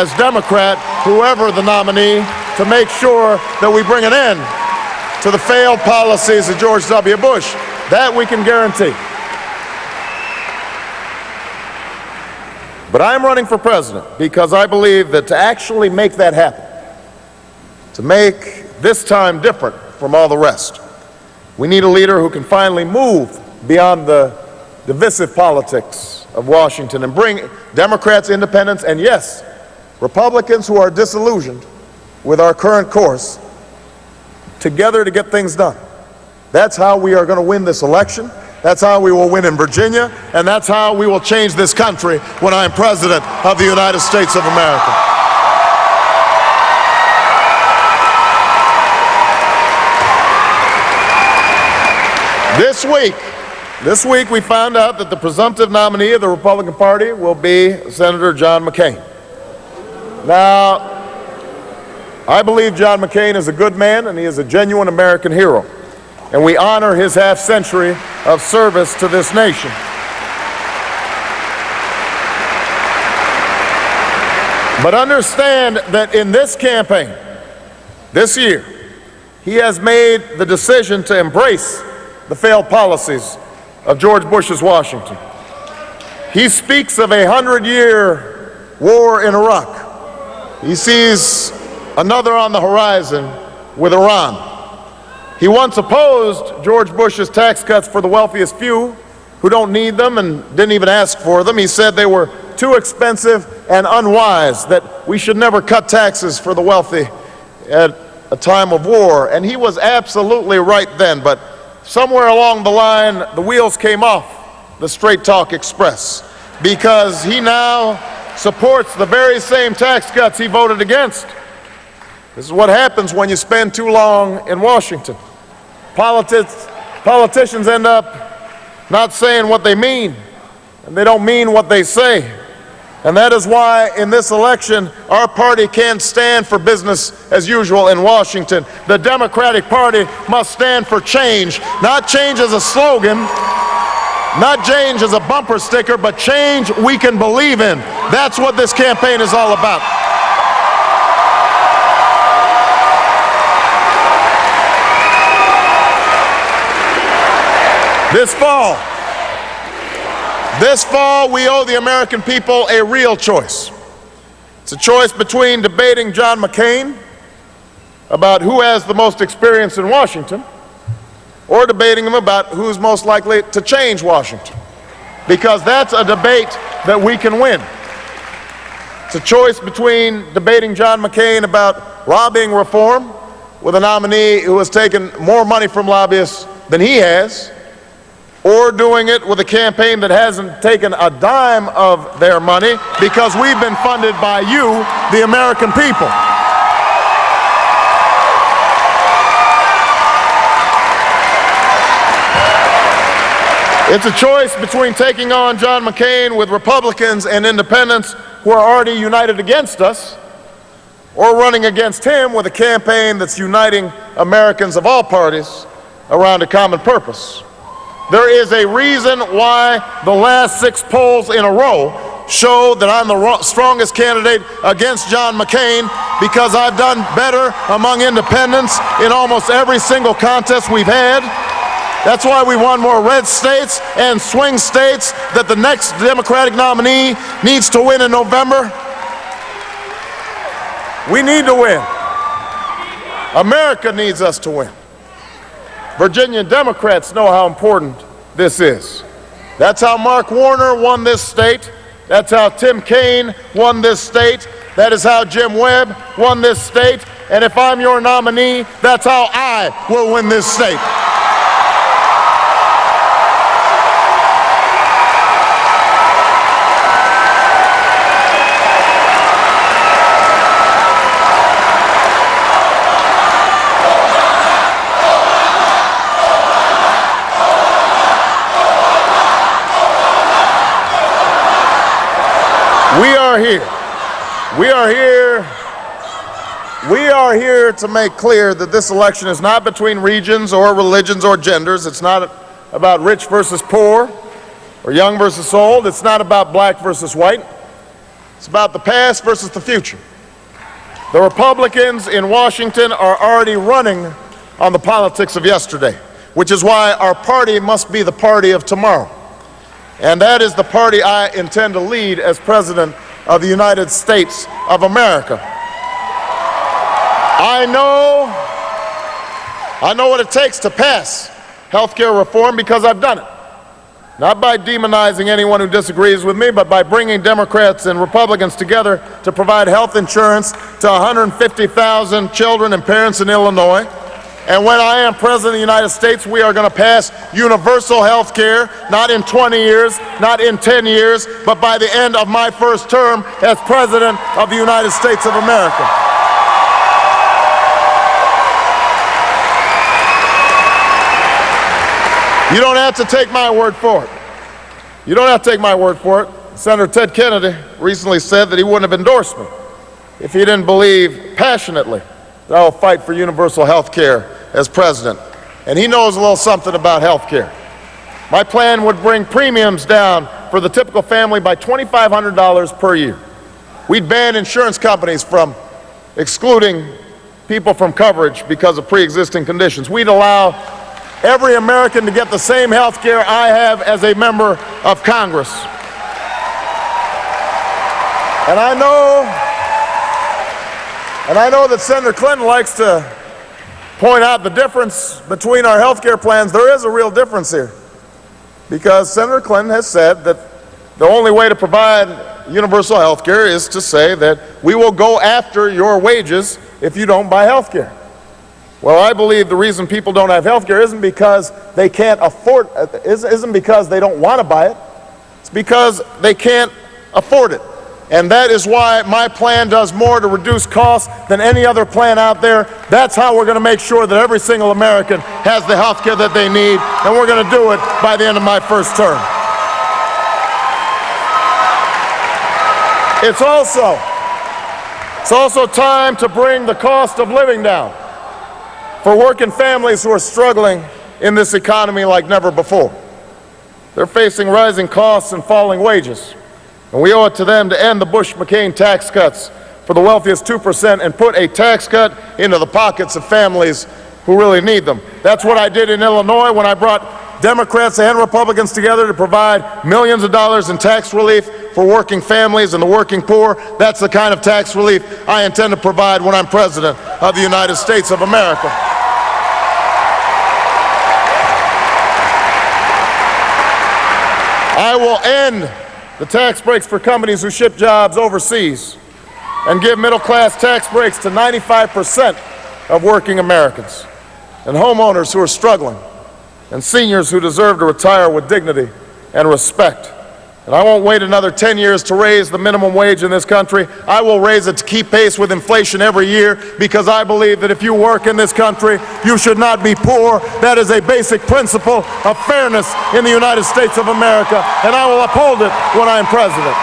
as Democrat, whoever the nominee, to make sure that we bring an end to the failed policies of George W. Bush. That we can guarantee. But I'm running for president because I believe that to actually make that happen, to make this time different from all the rest, we need a leader who can finally move beyond the divisive politics of Washington and bring Democrats, independents, and yes, Republicans who are disillusioned with our current course together to get things done. That's how we are going to win this election. That's how we will win in Virginia, and that's how we will change this country when I'm President of the United States of America. This week we found out that the presumptive nominee of the Republican Party will be Senator John McCain. Now, I believe John McCain is a good man and he is a genuine American hero, and we honor his half-century of service to this nation. But understand that in this campaign, this year, he has made the decision to embrace the failed policies of George Bush's Washington. He speaks of a 100-year war in Iraq. He sees another on the horizon with Iran. He once opposed George Bush's tax cuts for the wealthiest few who don't need them and didn't even ask for them. He said they were too expensive and unwise, that we should never cut taxes for the wealthy at a time of war. And he was absolutely right then, but somewhere along the line, the wheels came off the Straight Talk Express because he now supports the very same tax cuts he voted against. This is what happens when you spend too long in Washington. Politicians end up not saying what they mean, and they don't mean what they say. And that is why in this election, our party can't stand for business as usual in Washington. The Democratic Party must stand for change, not change as a slogan, not change as a bumper sticker, but change we can believe in. That's what this campaign is all about. This fall, we owe the American people a real choice. It's a choice between debating John McCain about who has the most experience in Washington, or debating him about who's most likely to change Washington, because that's a debate that we can win. It's a choice between debating John McCain about lobbying reform with a nominee who has taken more money from lobbyists than he has, or doing it with a campaign that hasn't taken a dime of their money because we've been funded by you, the American people. It's a choice between taking on John McCain with Republicans and independents who are already united against us, or running against him with a campaign that's uniting Americans of all parties around a common purpose. There is a reason why the last 6 polls in a row show that I'm the strongest candidate against John McCain, because I've done better among independents in almost every single contest we've had. That's why we won more red states and swing states that the next Democratic nominee needs to win in November. We need to win. America needs us to win. Virginia Democrats know how important this is. That's how Mark Warner won this state. That's how Tim Kaine won this state. That is how Jim Webb won this state. And if I'm your nominee, that's how I will win this state. We are here to make clear that this election is not between regions or religions or genders. It's not about rich versus poor or young versus old. It's not about black versus white. It's about the past versus the future. The Republicans in Washington are already running on the politics of yesterday, which is why our party must be the party of tomorrow. And that is the party I intend to lead as President of the United States of America. I know what it takes to pass health care reform because I've done it. Not by demonizing anyone who disagrees with me, but by bringing Democrats and Republicans together to provide health insurance to 150,000 children and parents in Illinois. And when I am President of the United States, we are going to pass universal health care, not in 20 years, not in 10 years, but by the end of my first term as President of the United States of America. You don't have to take my word for it. You don't have to take my word for it. Senator Ted Kennedy recently said that he wouldn't have endorsed me if he didn't believe passionately that I will fight for universal health care as president. And he knows a little something about health care. My plan would bring premiums down for the typical family by $2,500 per year. We'd ban insurance companies from excluding people from coverage because of pre-existing conditions. We'd allow every American to get the same health care I have as a member of Congress. And I know that Senator Clinton likes to point out the difference between our health care plans. There is a real difference here, because Senator Clinton has said that the only way to provide universal health care is to say that we will go after your wages if you don't buy health care. Well, I believe the reason people don't have health care isn't because they can't afford it, isn't because they don't want to buy it. It's because they can't afford it. And that is why my plan does more to reduce costs than any other plan out there. That's how we're going to make sure that every single American has the health care that they need, and we're going to do it by the end of my first term. It's also time to bring the cost of living down for working families who are struggling in this economy like never before. They're facing rising costs and falling wages, and we owe it to them to end the Bush-McCain tax cuts for the wealthiest 2% and put a tax cut into the pockets of families who really need them. That's what I did in Illinois when I brought Democrats and Republicans together to provide millions of dollars in tax relief for working families and the working poor. That's the kind of tax relief I intend to provide when I'm President of the United States of America. I will end the tax breaks for companies who ship jobs overseas and give middle-class tax breaks to 95% of working Americans, and homeowners who are struggling, and seniors who deserve to retire with dignity and respect. And I won't wait another 10 years to raise the minimum wage in this country. I will raise it to keep pace with inflation every year, because I believe that if you work in this country, you should not be poor. That is a basic principle of fairness in the United States of America, and I will uphold it when I am president.